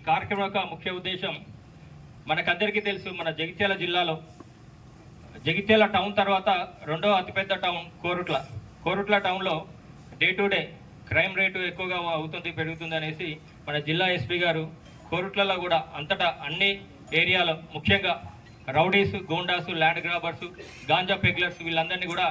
కార్యక్రమం యొక్క ముఖ్య ఉద్దేశం మనకందరికీ తెలుసు, మన జగిత్యాల జిల్లాలో జగిత్యాల టౌన్ తర్వాత రెండవ అతిపెద్ద టౌన్ కోరుట్ల టౌన్లో day to day crime rate ఎక్కువగా పెరుగుతుంది అనేసి మన జిల్లా ఎస్పీ గారు కోరుట్లలో కూడా అంతటా అన్ని ఏరియాలో ముఖ్యంగా రౌడీస్, గోండాసు, ల్యాండ్ గ్రాబర్స్, గాంజా పెగ్లర్స్ వీళ్ళందరినీ కూడా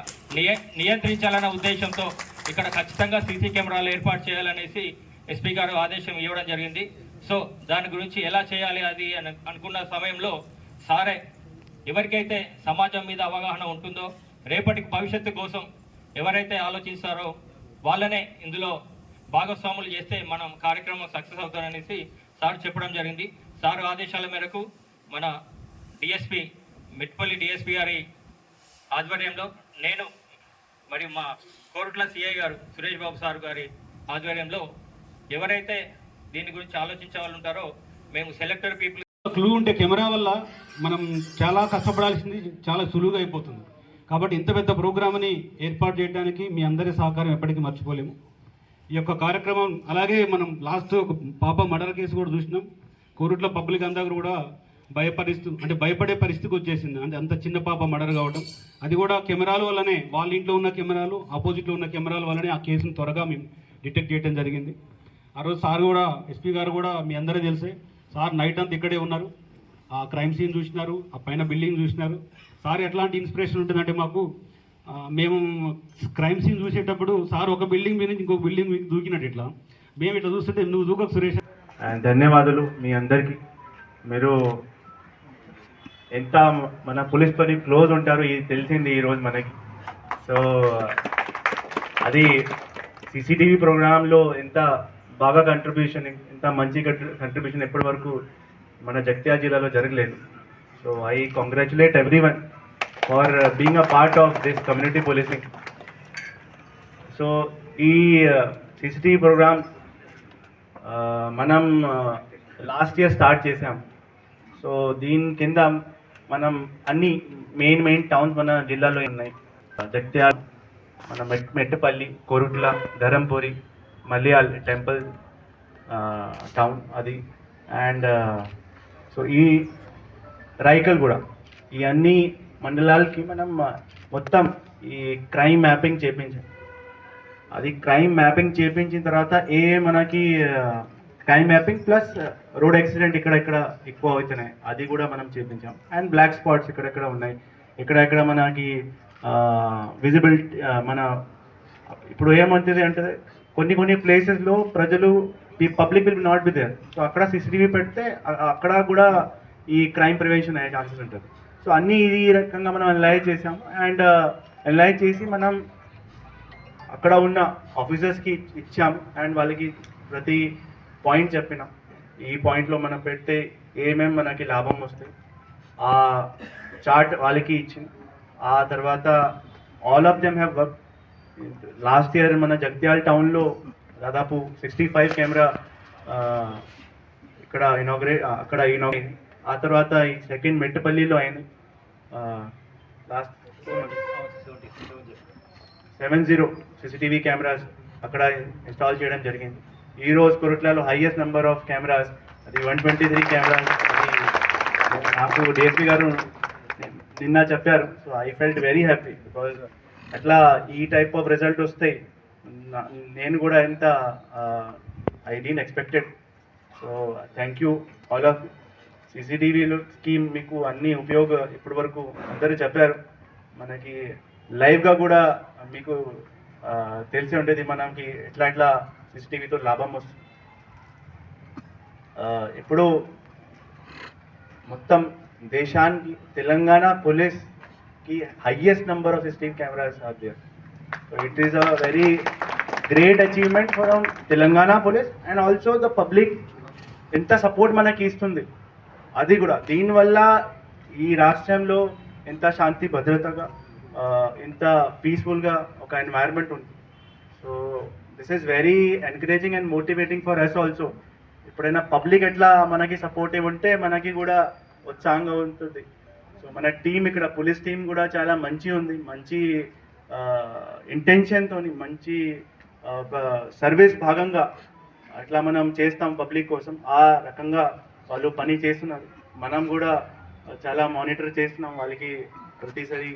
నియంత్రించాలన్న ఉద్దేశంతో ఇక్కడ ఖచ్చితంగా సీసీ కెమెరాలు ఏర్పాటు చేయాలనేసి ఎస్పీ గారు ఆదేశం ఇవ్వడం జరిగింది. సో దాని గురించి ఎలా చేయాలి అది అనుకున్న సమయంలో సారే ఎవరికైతే సమాజం మీద అవగాహన ఉంటుందో, రేపటికి భవిష్యత్తు కోసం ఎవరైతే ఆలోచిస్తారో వాళ్ళనే ఇందులో భాగస్వాములు చేస్తే మనం కార్యక్రమం సక్సెస్ అవుతారనేసి సార్ చెప్పడం జరిగింది. సార్ ఆదేశాల మేరకు మన డిఎస్పి మిట్పల్లి డిఎస్పి గారి ఆధ్వర్యంలో నేను మరియు మా కోరుట్ల సిఐ గారు సురేష్ బాబు సార్ గారి ఆధ్వర్యంలో ఎవరైతే దీని గురించి ఆలోచించే వాళ్ళు ఉంటారో మేము సెలెక్టర్ పీపుల్ క్లూ ఉంటే కెమెరా వల్ల మనం చాలా కష్టపడాల్సింది చాలా సులువుగా అయిపోతుంది. కాబట్టి ఇంత పెద్ద ప్రోగ్రామ్ని ఏర్పాటు చేయడానికి మీ అందరి సహకారం ఎప్పటికీ మర్చిపోలేము. ఈ యొక్క కార్యక్రమం అలాగే మనం లాస్ట్ ఒక పాప మర్డర్ కేసు కూడా చూసినాం. కోరుట్ల పబ్లిక్ అందరూ కూడా భయపడే పరిస్థితికి వచ్చేసింది. అంటే అంత చిన్న పాప మర్డర్ కావడం, అది కూడా కెమెరాల వల్లనే, వాళ్ళ ఇంట్లో ఉన్న కెమెరాలు, ఆపోజిట్లో ఉన్న కెమెరాల వల్లనే ఆ కేసును త్వరగా మేము డిటెక్ట్ చేయడం జరిగింది. ఆ రోజు సార్ కూడా, ఎస్పీ గారు కూడా మీ అందరూ తెలిసే, సార్ నైట్ అంతా ఇక్కడే ఉన్నారు, ఆ క్రైమ్ సీన్ చూసినారు, ఆ పైన బిల్డింగ్ చూసినారు. సార్ ఎట్లాంటి ఇన్స్పిరేషన్ ఉంటుందంటే మాకు, మేము క్రైమ్ సీన్ చూసేటప్పుడు సార్ ఒక బిల్డింగ్ మీద నుంచి ఇంకొక బిల్డింగ్ దూకినట్టు ఇట్లా మేము ఇట్లా చూస్తుంటే నువ్వు దూకకు సురేష్. ధన్యవాదాలు మీ అందరికీ. మీరు ఎంత మన పోలీస్ పని క్లోజ్ ఉంటారు ఇది తెలిసింది ఈరోజు మనకి. సో అది సీసీటీవీ ప్రోగ్రాంలో ఎంత బాగా కంట్రిబ్యూషన్, ఎంత మంచి కంట్రిబ్యూషన్ ఎప్పటి వరకు మన జగిత్యాల జిల్లాలో జరగలేదు. So I congratulate everyone for being a part of this community policing. So ఈ సీసీటీవీ ప్రోగ్రామ్ మనం లాస్ట్ ఇయర్ స్టార్ట్ చేసాం. సో దీని కింద మనం అన్ని మెయిన్ టౌన్స్ మన జిల్లాలో ఉన్నాయి. జగిత్యాల, మన మెట్టపల్లి, కోరుట్ల, ధరంపూరి, మల్యాల్ టెంపుల్ టౌన్ అది, అండ్ సో ఈ రాయకల్ కూడా, ఈ అన్ని మండలాలకి మనం మొత్తం ఈ క్రైమ్ మ్యాపింగ్ చేయించాం. అది క్రైమ్ మ్యాపింగ్ చేయించిన తర్వాత మనకి crime mapping plus road accident ఇక్కడ ఎక్కువ అవుతున్నాయి అది కూడా మనం చేయించాం. అండ్ బ్లాక్ స్పాట్స్ ఇక్కడెక్కడ ఉన్నాయి, ఇక్కడెక్కడ మనకి విజిబిలిటీ మన ఇప్పుడు ఏమంటుంది అంటే కొన్ని ప్లేసెస్లో ప్రజలు public will not be there. So అక్కడ సీసీటీవీ పెడితే అక్కడ కూడా ఈ క్రైమ్ ప్రివెన్షన్ అయ్యే ఛాన్సెస్ ఉంటుంది. సో అన్నీ ఈ రకంగా మనం అనలైజ్ చేసాము. అండ్ అనలైజ్ చేసి మనం అక్కడ ఉన్న ఆఫీసర్స్కి ఇచ్చాం. అండ్ వాళ్ళకి ప్రతి పాయింట్ చెప్పినాం, ఈ పాయింట్లో మనం పెడితే ఏమేమి మనకి లాభం వస్తాయి ఆ చార్ట్ వాళ్ళకి ఇచ్చింది. ఆ తర్వాత all of them have work. Last year మన జగిత్యాల టౌన్లో దాదాపు 65 కెమెరా ఇక్కడ ఇనాగ్రేట్. ఆ తర్వాత ఈ సెకండ్ మెట్టపల్లిలో అయింది. లాస్ట్ 70 సీసీటీవీ కెమెరాస్ అక్కడ ఇన్స్టాల్ చేయడం జరిగింది. ఈరోజు కోరుట్లలో హైయెస్ట్ నెంబర్ ఆఫ్ కెమెరాస్, అది 123 కెమెరాస్. అది నాకు డిఎస్పీ గారు నిన్న చెప్పారు. So I felt very happy because అట్లా ఈ టైప్ ఆఫ్ రిజల్ట్ వస్తాయి నేను కూడా ఎంత I didn't expected. So thank you all of. సీసీటీవీకి మీకు అన్ని ఇప్పటి వరకు అందరూ చెప్పారు. మనకి లైవ్గా కూడా మీకు తెలిసి ఉంటుంది మనకి ఎట్లా సీసీటీవీతో లాభం వస్తుంది. ఇప్పుడు మొత్తం దేశానికి తెలంగాణ పోలీస్కి highest number of CCTV cameras are there. So it is a very great achievement from Telangana police. And also the public ఎంత సపోర్ట్ మనకి ఇస్తుంది అది కూడా. దీనివల్ల ఈ రాష్ట్రంలో ఎంత శాంతి భద్రతగా, ఎంత పీస్ఫుల్గా ఒక ఎన్వైర్న్మెంట్ ఉంది. So this is very encouraging and motivating for us also. ఎప్పుడైనా పబ్లిక్ ఎట్లా మనకి సపోర్టివ్ ఉంటే మనకి కూడా ఉత్సాహంగా ఉంటుంది. సో మన టీం ఇక్కడ పోలీస్ టీం కూడా చాలా మంచి ఉంది, మంచి ఇంటెన్షన్తో, మంచి ఒక సర్వీస్ భాగంగా అట్లా మనం చేస్తాం పబ్లిక్ కోసం. ఆ రకంగా వాళ్ళు పని చేస్తున్నారు. మనం కూడా చాలా మానిటర్ చేస్తున్నాం వాళ్ళకి ప్రతిసారి